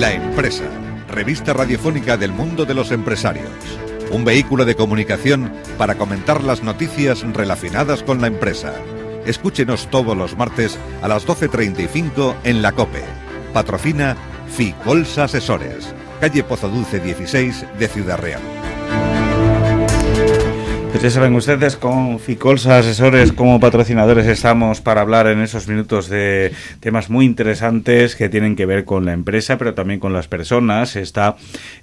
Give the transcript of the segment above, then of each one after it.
La Empresa, revista radiofónica del mundo de los empresarios. Un vehículo de comunicación para comentar las noticias relacionadas con la empresa. Escúchenos todos los martes a las 12:35 en la COPE. Patrocina Ficols Asesores, calle Pozo Dulce 16 de Ciudad Real. Pues ya saben ustedes, con Ficols Asesores como patrocinadores estamos para hablar en esos minutos de temas muy interesantes que tienen que ver con la empresa, pero también con las personas. Está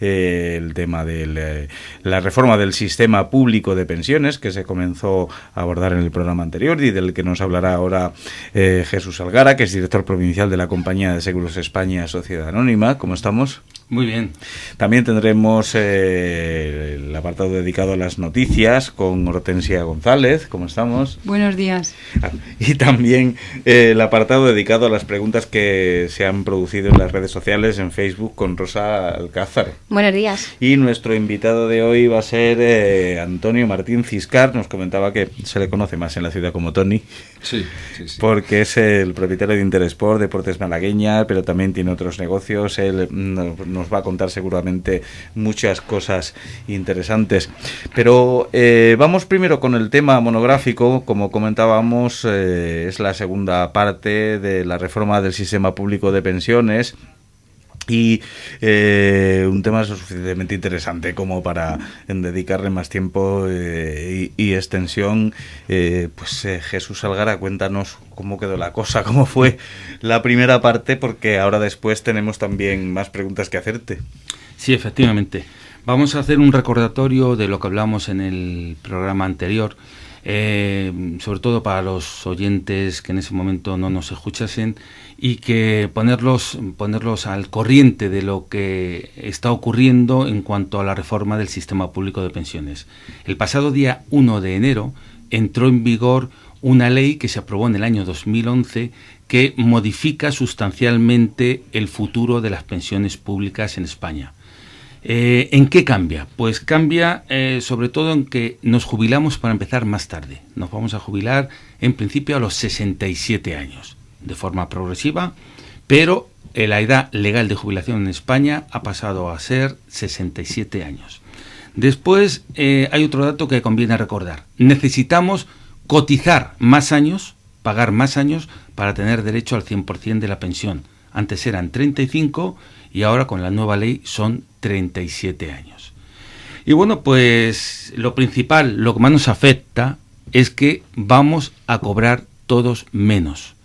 el tema de la reforma del sistema público de pensiones, que se comenzó a abordar en el programa anterior y del que nos hablará ahora Jesús Algara, que es director provincial de la Compañía de Seguros España Sociedad Anónima. ¿Cómo estamos? Muy bien. También tendremos el apartado dedicado a las noticias con Hortensia González. ¿Cómo estamos? Buenos días. Y también el apartado dedicado a las preguntas que se han producido en las redes sociales, en Facebook, con Rosa Alcázar. Buenos días. Y nuestro invitado de hoy va a ser Antonio Martín Ciscar. Nos comentaba que se le conoce más en la ciudad como Tony. Sí. Porque es el propietario de Interesport, Deportes Malagueña, pero también tiene otros negocios. Él nos va a contar seguramente muchas cosas interesantes. Pero vamos primero con el tema monográfico. Como comentábamos, es la segunda parte de la reforma del sistema público de pensiones. Y un tema suficientemente interesante como para dedicarle más tiempo y extensión. Jesús Algara, cuéntanos cómo quedó la cosa, cómo fue la primera parte, porque ahora después tenemos también más preguntas que hacerte. Sí, efectivamente. Vamos a hacer un recordatorio de lo que hablamos en el programa anterior, sobre todo para los oyentes que en ese momento no nos escuchasen, y que ponerlos al corriente de lo que está ocurriendo en cuanto a la reforma del sistema público de pensiones. El pasado día 1 de enero entró en vigor una ley que se aprobó en el año 2011 que modifica sustancialmente el futuro de las pensiones públicas en España. ¿En qué cambia? Pues cambia sobre todo en que nos jubilamos para empezar más tarde. Nos vamos a jubilar en principio a los 67 años, de forma progresiva, pero la edad legal de jubilación en España ha pasado a ser 67 años. Después hay otro dato que conviene recordar. Necesitamos cotizar más años, pagar más años para tener derecho al 100% de la pensión. Antes eran 35 y ahora con la nueva ley son 37 años. Y bueno, pues lo principal, lo que más nos afecta es que vamos a cobrar todos menos.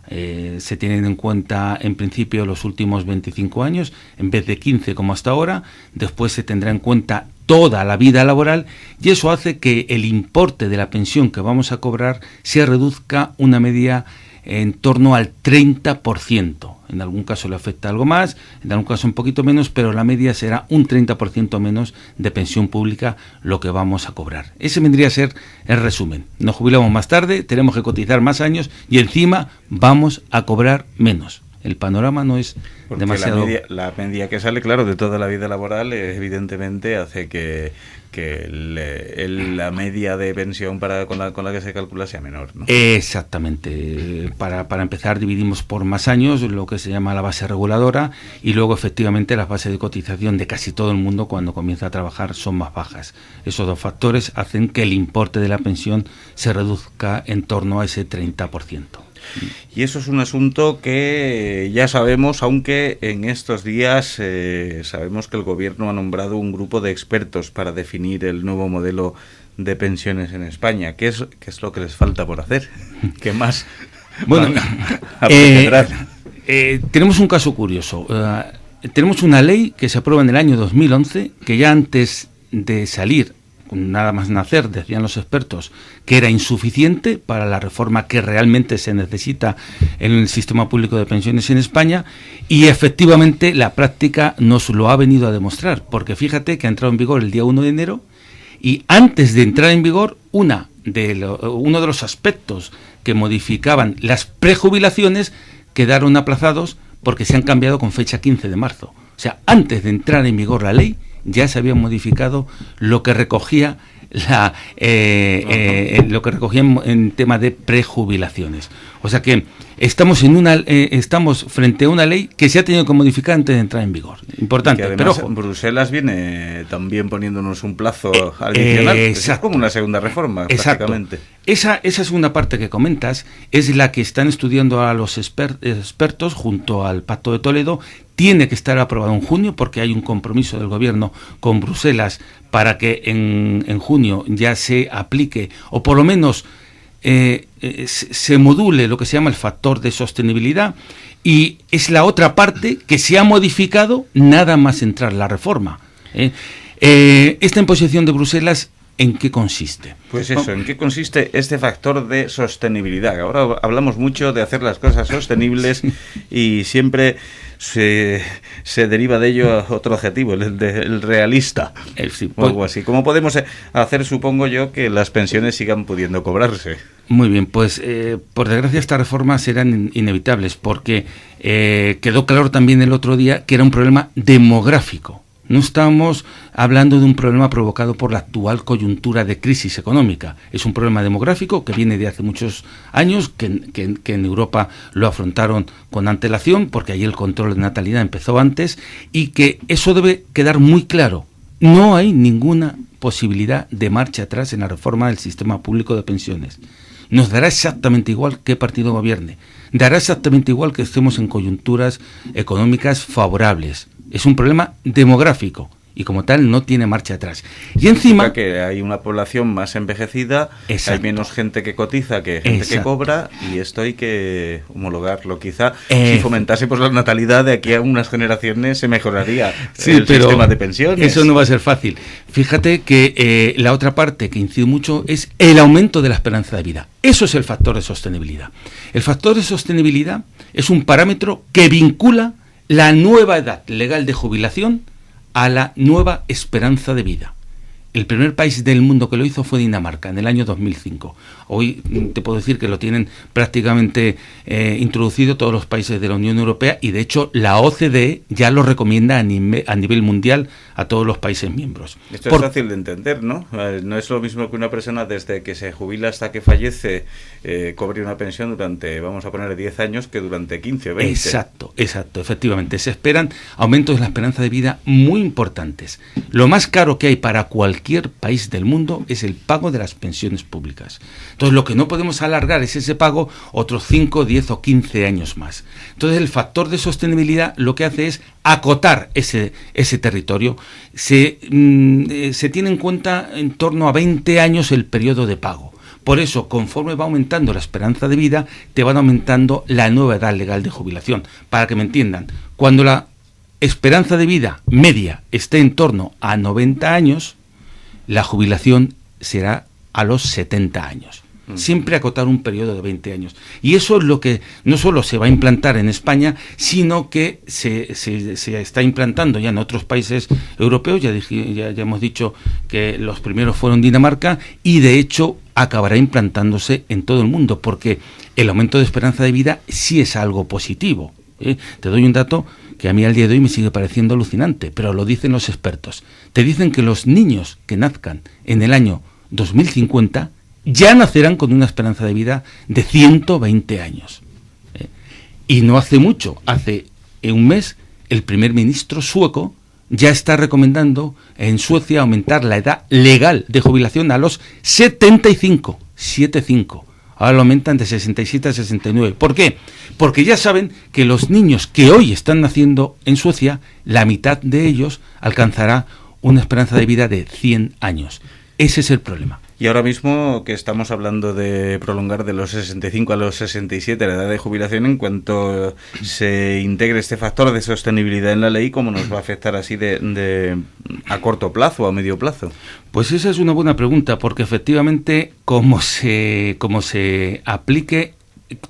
Se tienen en cuenta en principio los últimos 25 años en vez de 15 como hasta ahora. Después se tendrá en cuenta toda la vida laboral y eso hace que el importe de la pensión que vamos a cobrar se reduzca una media en torno al 30%. En algún caso le afecta algo más, en algún caso un poquito menos, pero la media será un 30% menos de pensión pública lo que vamos a cobrar. Ese vendría a ser el resumen. Nos jubilamos más tarde, tenemos que cotizar más años y encima vamos a cobrar menos. El panorama no es porque demasiado... La media que sale, claro, de toda la vida laboral, evidentemente hace que la media de pensión con la que se calcula sea menor, ¿no? Exactamente. Para empezar, dividimos por más años lo que se llama la base reguladora y luego, efectivamente, las bases de cotización de casi todo el mundo cuando comienza a trabajar son más bajas. Esos dos factores hacen que el importe de la pensión se reduzca en torno a ese 30%. Y eso es un asunto que ya sabemos, aunque en estos días sabemos que el gobierno ha nombrado un grupo de expertos para definir el nuevo modelo de pensiones en España. ¿Qué es lo que les falta por hacer? ¿Qué más? Bueno, tenemos un caso curioso. Tenemos una ley que se aprueba en el año 2011 que ya antes de salir, nada más nacer, decían los expertos, que era insuficiente para la reforma que realmente se necesita en el sistema público de pensiones en España, y efectivamente la práctica nos lo ha venido a demostrar, porque fíjate que ha entrado en vigor el día 1 de enero y antes de entrar en vigor uno de los aspectos que modificaban las prejubilaciones quedaron aplazados porque se han cambiado con fecha 15 de marzo. O sea, antes de entrar en vigor la ley ya se había modificado lo que recogía lo que recogía en tema de prejubilaciones. O sea que estamos frente a una ley que se ha tenido que modificar antes de entrar en vigor. Importante. Que además, pero ojo, Bruselas viene también poniéndonos un plazo adicional. Es como una segunda reforma, prácticamente. Esa segunda parte que comentas es la que están estudiando a los expertos junto al Pacto de Toledo. Tiene que estar aprobado en junio porque hay un compromiso del gobierno con Bruselas para que en junio ya se aplique, o por lo menos se module lo que se llama el factor de sostenibilidad, y es la otra parte que se ha modificado nada más entrar la reforma. Esta imposición de Bruselas, ¿en qué consiste? Pues eso, ¿en qué consiste este factor de sostenibilidad? Ahora hablamos mucho de hacer las cosas sostenibles y siempre se deriva de ello otro adjetivo, el realista, o algo así. ¿Cómo podemos hacer, supongo yo, que las pensiones sigan pudiendo cobrarse? Muy bien, pues por desgracia estas reformas eran inevitables porque quedó claro también el otro día que era un problema demográfico. No estamos hablando de un problema provocado por la actual coyuntura de crisis económica. Es un problema demográfico que viene de hace muchos años, que en Europa lo afrontaron con antelación, porque allí el control de natalidad empezó antes, y que eso debe quedar muy claro. No hay ninguna posibilidad de marcha atrás en la reforma del sistema público de pensiones. Nos dará exactamente igual qué partido gobierne. Dará exactamente igual que estemos en coyunturas económicas favorables. Es un problema demográfico y como tal no tiene marcha atrás. Y encima que hay una población más envejecida, exacto, hay menos gente que cotiza que gente, exacto, que cobra, y esto hay que homologarlo. Quizá si fomentase pues la natalidad de aquí a unas generaciones se mejoraría el sistema de pensiones. Eso no va a ser fácil. Fíjate que la otra parte que incide mucho es el aumento de la esperanza de vida. Eso es el factor de sostenibilidad. El factor de sostenibilidad es un parámetro que vincula la nueva edad legal de jubilación a la nueva esperanza de vida. El primer país del mundo que lo hizo fue Dinamarca, en el año 2005. Hoy te puedo decir que lo tienen prácticamente introducido todos los países de la Unión Europea, y de hecho la OCDE ya lo recomienda a nivel mundial a todos los países miembros. Esto es fácil de entender, ¿no? No es lo mismo que una persona desde que se jubila hasta que fallece cobre una pensión durante, vamos a poner, 10 años que durante 15 o 20. Exacto, efectivamente. Se esperan aumentos de la esperanza de vida muy importantes. Lo más caro que hay para cualquier país del mundo es el pago de las pensiones públicas. Entonces lo que no podemos alargar es ese pago otros 5, 10 o 15 años más. Entonces el factor de sostenibilidad lo que hace es acotar ese territorio. Se tiene en cuenta en torno a 20 años el periodo de pago. Por eso, conforme va aumentando la esperanza de vida, te van aumentando la nueva edad legal de jubilación. Para que me entiendan, cuando la esperanza de vida media esté en torno a 90 años, la jubilación será a los 70 años. Siempre acotar un periodo de 20 años. Y eso es lo que no solo se va a implantar en España, sino que se está implantando ya en otros países europeos. Ya hemos dicho que los primeros fueron Dinamarca, y de hecho acabará implantándose en todo el mundo, porque el aumento de esperanza de vida sí es algo positivo. Te doy un dato que a mí al día de hoy me sigue pareciendo alucinante, pero lo dicen los expertos. Te dicen que los niños que nazcan en el año 2050 ya nacerán con una esperanza de vida de 120 años. Y no hace mucho, hace un mes, el primer ministro sueco ya está recomendando en Suecia aumentar la edad legal de jubilación a los 75. Ahora lo aumentan de 67 a 69. ¿Por qué? Porque ya saben que los niños que hoy están naciendo en Suecia, la mitad de ellos alcanzará una esperanza de vida de 100 años. Ese es el problema. Y ahora mismo que estamos hablando de prolongar de los 65 a los 67 la edad de jubilación, en cuanto se integre este factor de sostenibilidad en la ley, ¿cómo nos va a afectar así a corto plazo o a medio plazo? Pues esa es una buena pregunta, porque efectivamente como se aplique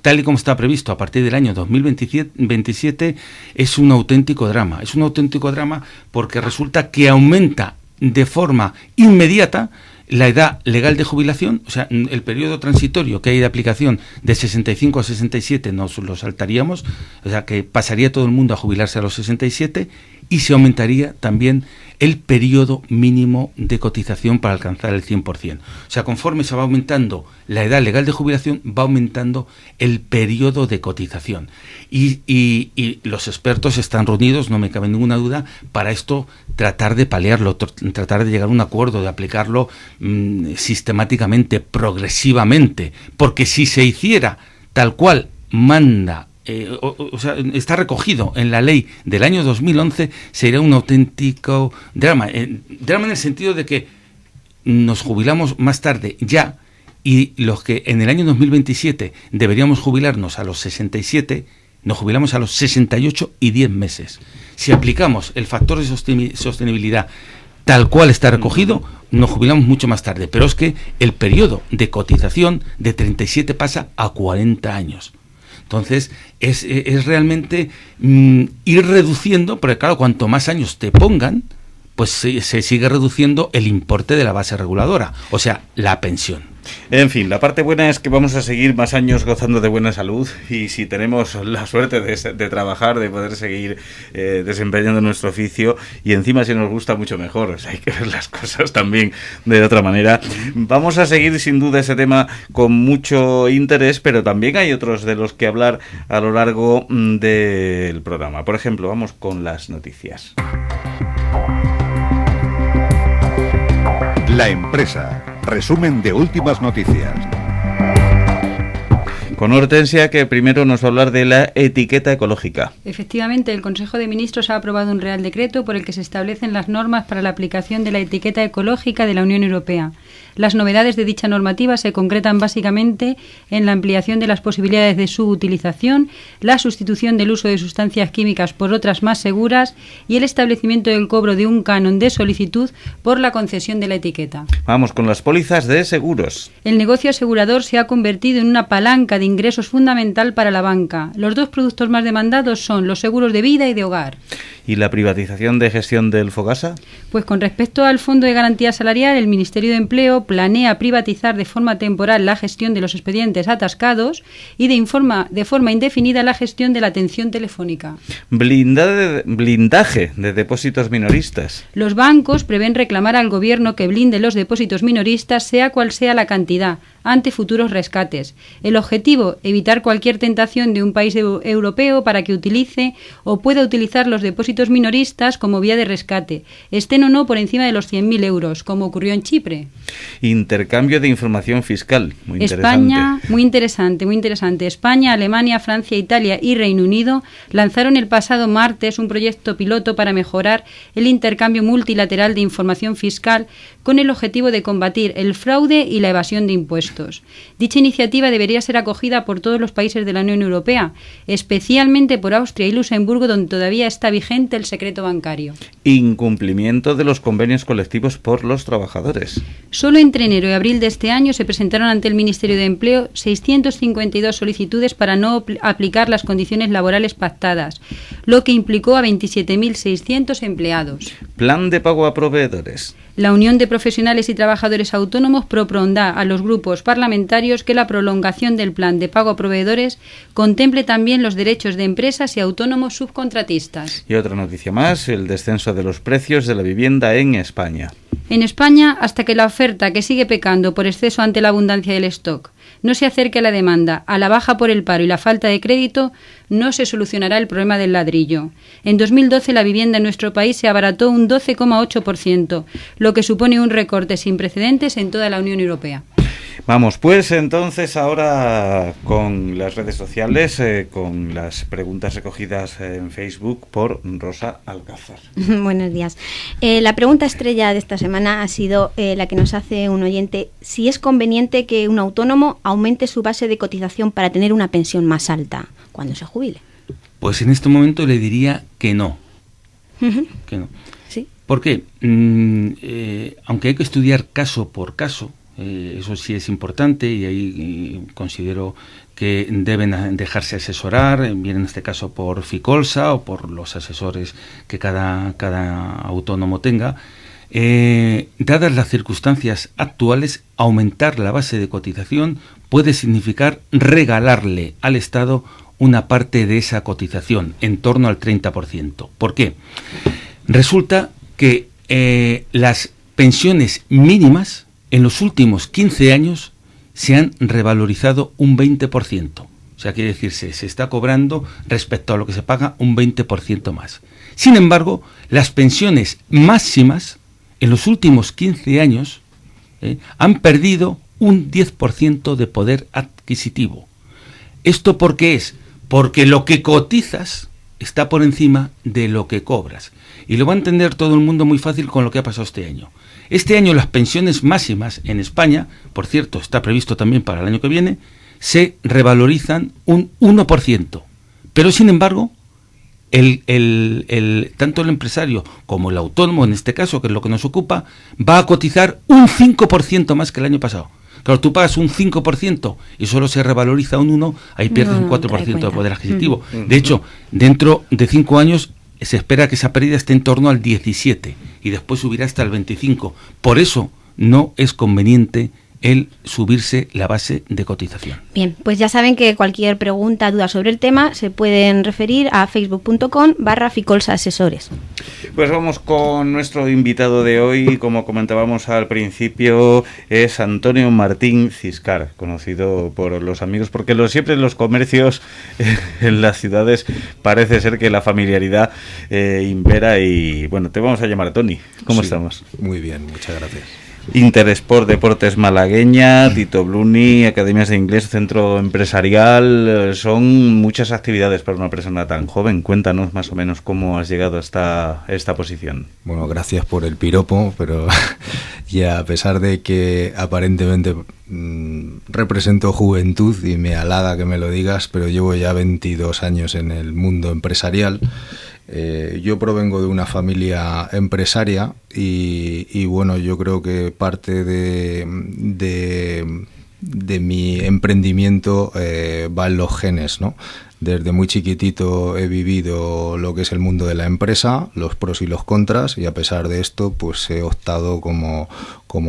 tal y como está previsto a partir del año 2027 es un auténtico drama. Es un auténtico drama porque resulta que aumenta de forma inmediata la edad legal de jubilación. O sea, el periodo transitorio que hay de aplicación de 65 a 67 nos lo saltaríamos, o sea que pasaría todo el mundo a jubilarse a los 67, y se aumentaría también el periodo mínimo de cotización para alcanzar el 100%. O sea, conforme se va aumentando la edad legal de jubilación, va aumentando el periodo de cotización. Y los expertos están reunidos, no me cabe ninguna duda, para esto tratar de paliarlo, tratar de llegar a un acuerdo, de aplicarlo sistemáticamente, progresivamente, porque si se hiciera tal cual manda, o sea, está recogido en la ley del año 2011, sería un auténtico drama. Drama en el sentido de que nos jubilamos más tarde ya, y los que en el año 2027 deberíamos jubilarnos a los 67, nos jubilamos a los 68 y 10 meses. Si aplicamos el factor de sostenibilidad tal cual está recogido, nos jubilamos mucho más tarde. Pero es que el periodo de cotización de 37 pasa a 40 años. Entonces, es realmente ir reduciendo, porque claro, cuanto más años te pongan, pues se sigue reduciendo el importe de la base reguladora, o sea, la pensión. En fin, la parte buena es que vamos a seguir más años gozando de buena salud, y si tenemos la suerte de trabajar, de poder seguir desempeñando nuestro oficio, y encima si nos gusta, mucho mejor. O sea, hay que ver las cosas también de otra manera. Vamos a seguir sin duda ese tema con mucho interés, pero también hay otros de los que hablar a lo largo del programa. Por ejemplo, vamos con las noticias. La Empresa. Resumen de últimas noticias. Con Hortensia, que primero nos va a hablar de la etiqueta ecológica. Efectivamente, el Consejo de Ministros ha aprobado un Real Decreto por el que se establecen las normas para la aplicación de la etiqueta ecológica de la Unión Europea. Las novedades de dicha normativa se concretan básicamente en la ampliación de las posibilidades de su utilización, la sustitución del uso de sustancias químicas por otras más seguras y el establecimiento del cobro de un canon de solicitud por la concesión de la etiqueta. Vamos con las pólizas de seguros. El negocio asegurador se ha convertido en una palanca de ingresos fundamental para la banca. Los dos productos más demandados son los seguros de vida y de hogar. ¿Y la privatización de gestión del Fogasa? Pues con respecto al Fondo de Garantía Salarial, el Ministerio de Empleo planea privatizar de forma temporal la gestión de los expedientes atascados y de forma indefinida la gestión de la atención telefónica. Blindaje de depósitos minoristas. Los bancos prevén reclamar al Gobierno que blinde los depósitos minoristas, sea cual sea la cantidad, ante futuros rescates. El objetivo, evitar cualquier tentación de un país europeo para que utilice o pueda utilizar los depósitos minoristas como vía de rescate, estén o no por encima de los 100.000 euros, como ocurrió en Chipre. Intercambio de información fiscal, muy España, muy interesante. España, Alemania, Francia, Italia y Reino Unido lanzaron el pasado martes un proyecto piloto para mejorar el intercambio multilateral de información fiscal con el objetivo de combatir el fraude y la evasión de impuestos. Dicha iniciativa debería ser acogida por todos los países de la Unión Europea, especialmente por Austria y Luxemburgo, donde todavía está vigente el secreto bancario. Incumplimiento de los convenios colectivos por los trabajadores. Solo entre enero y abril de este año se presentaron ante el Ministerio de Empleo 652 solicitudes para no aplicar las condiciones laborales pactadas, lo que implicó a 27.600 empleados. Plan de pago a proveedores. La Unión de Profesionales y Trabajadores Autónomos propondrá a los grupos parlamentarios que la prolongación del plan de pago a proveedores contemple también los derechos de empresas y autónomos subcontratistas. Y otra noticia más, el descenso de los precios de la vivienda en España. En España, hasta que la oferta, que sigue pecando por exceso ante la abundancia del stock, no se acerque a la demanda, a la baja por el paro y la falta de crédito, no se solucionará el problema del ladrillo. En 2012 la vivienda en nuestro país se abarató un 12,8%, lo que supone un recorte sin precedentes en toda la Unión Europea. Vamos, pues entonces ahora con las redes sociales, con las preguntas recogidas en Facebook por Rosa Alcázar. Buenos días. La pregunta estrella de esta semana ha sido la que nos hace un oyente: si es conveniente que un autónomo aumente su base de cotización para tener una pensión más alta cuando se jubile. Pues en este momento le diría que no. Que no. ¿Sí? ¿Por qué? Aunque hay que estudiar caso por caso, eso sí es importante, y ahí considero que deben dejarse asesorar, bien en este caso por Ficolsa o por los asesores que cada autónomo tenga. Dadas las circunstancias actuales, aumentar la base de cotización puede significar regalarle al Estado una parte de esa cotización, en torno al 30%. ¿Por qué? Resulta que las pensiones mínimas en los últimos 15 años se han revalorizado un 20%. O sea, quiere decirse, se está cobrando respecto a lo que se paga un 20% más. Sin embargo, las pensiones máximas en los últimos 15 años han perdido un 10% de poder adquisitivo. ¿Esto por qué es? Porque lo que cotizas está por encima de lo que cobras. Y lo va a entender todo el mundo muy fácil con lo que ha pasado este año. Este año las pensiones máximas en España, por cierto, está previsto también para el año que viene, se revalorizan un 1%. Pero sin embargo, tanto el empresario como el autónomo, en este caso, que es lo que nos ocupa, va a cotizar un 5% más que el año pasado. Claro, tú pagas un 5% y solo se revaloriza un 1%, ahí pierdes un 4% de poder adquisitivo. De hecho, dentro de 5 años se espera que esa pérdida esté en torno al 17% y después subirá hasta el 25%. Por eso no es conveniente el subirse la base de cotización. Bien, pues ya saben que cualquier pregunta, duda sobre el tema se pueden referir a facebook.com/ficolsasesores. Pues vamos con nuestro invitado de hoy. Como comentábamos al principio, es Antonio Martín Ciscar, conocido por los amigos, porque siempre en los comercios en las ciudades parece ser que la familiaridad impera. Y bueno, te vamos a llamar a Tony. ¿Cómo estamos? Muy bien, muchas gracias. Interesport Deportes Malagueña, Tito Bluni, Academias de Inglés, Centro Empresarial, son muchas actividades para una persona tan joven. Cuéntanos más o menos cómo has llegado hasta esta posición. Bueno, gracias por el piropo, pero ya a pesar de que aparentemente represento juventud y me halaga que me lo digas, pero llevo ya 22 años en el mundo empresarial. Yo provengo de una familia empresaria y bueno, yo creo que parte de mi emprendimiento va en los genes, ¿no? Desde muy chiquitito he vivido lo que es el mundo de la empresa, los pros y los contras, y a pesar de esto pues he optado como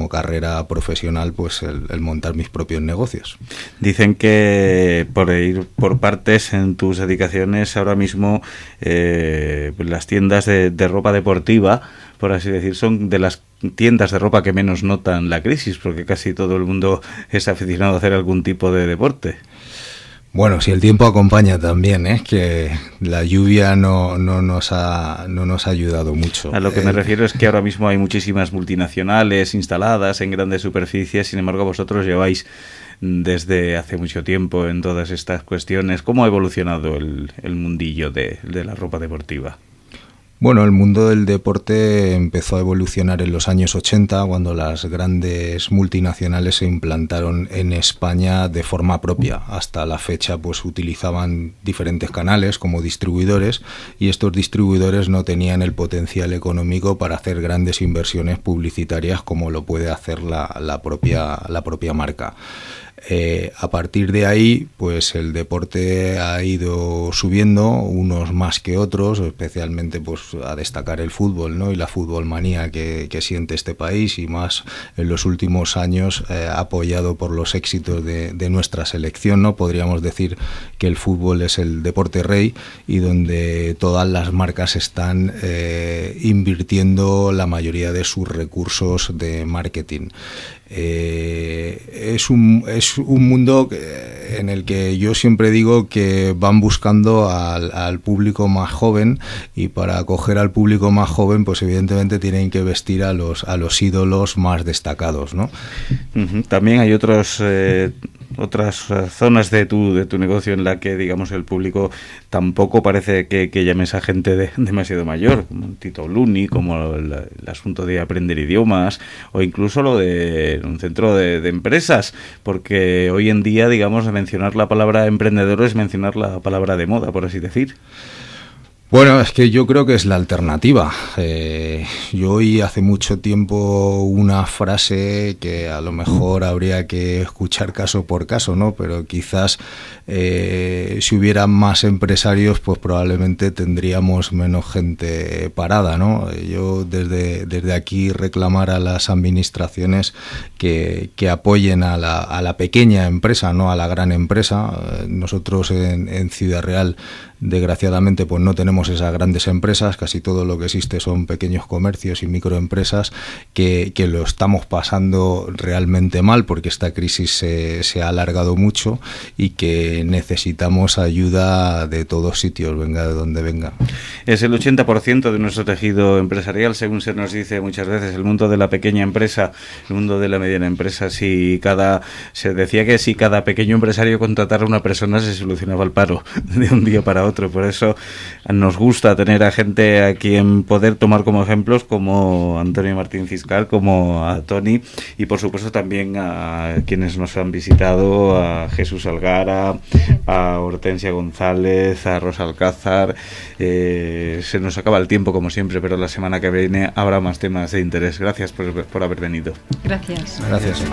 carrera profesional pues el montar mis propios negocios. Dicen que por ir por partes en tus dedicaciones ahora mismo las tiendas de ropa deportiva, por así decir, son de las tiendas de ropa que menos notan la crisis, porque casi todo el mundo es aficionado a hacer algún tipo de deporte. Bueno, si el tiempo acompaña también, que la lluvia no nos ha ayudado mucho. A lo que me refiero es que ahora mismo hay muchísimas multinacionales instaladas en grandes superficies, sin embargo vosotros lleváis desde hace mucho tiempo en todas estas cuestiones. ¿Cómo ha evolucionado el mundillo de la ropa deportiva? Bueno, el mundo del deporte empezó a evolucionar en los años 80, cuando las grandes multinacionales se implantaron en España de forma propia. Hasta la fecha pues utilizaban diferentes canales como distribuidores, y estos distribuidores no tenían el potencial económico para hacer grandes inversiones publicitarias como lo puede hacer la propia marca. A partir de ahí, pues el deporte ha ido subiendo, unos más que otros, especialmente pues a destacar el fútbol, ¿no? Y la futbolmanía que siente este país, y más en los últimos años apoyado por los éxitos de nuestra selección, ¿no? Podríamos decir que el fútbol es el deporte rey y donde todas las marcas están invirtiendo la mayoría de sus recursos de marketing. Es un mundo en el que yo siempre digo que van buscando al público más joven, y para acoger al público más joven pues evidentemente tienen que vestir a los ídolos más destacados, ¿no? También hay otras zonas de tu negocio en la que, digamos, el público tampoco parece que llames a gente demasiado mayor, como Tito Bluni, como el asunto de aprender idiomas, o incluso lo de un centro de empresas, porque hoy en día, digamos, mencionar la palabra emprendedor es mencionar la palabra de moda, por así decir. Bueno, es que yo creo que es la alternativa. Yo oí hace mucho tiempo una frase que a lo mejor habría que escuchar caso por caso, ¿no? Pero quizás si hubiera más empresarios, pues probablemente tendríamos menos gente parada, ¿no? Yo desde aquí reclamar a las administraciones que apoyen a la pequeña empresa, no a la gran empresa. Nosotros en Ciudad Real Desgraciadamente, pues no tenemos esas grandes empresas, casi todo lo que existe son pequeños comercios y microempresas que lo estamos pasando realmente mal porque esta crisis se ha alargado mucho y que necesitamos ayuda de todos sitios, venga de donde venga. Es el 80% de nuestro tejido empresarial, según se nos dice muchas veces, el mundo de la pequeña empresa, el mundo de la mediana empresa. Se decía que si cada pequeño empresario contratara a una persona se solucionaba el paro de un día para otro. Por eso nos gusta tener a gente a quien poder tomar como ejemplos, como Antonio Martín Fiscal, como a Tony, y por supuesto también a quienes nos han visitado, a Jesús Algara, a Hortensia González, a Rosa Alcázar. Se nos acaba el tiempo como siempre, pero la semana que viene habrá más temas de interés. Gracias por haber venido. Gracias. Gracias.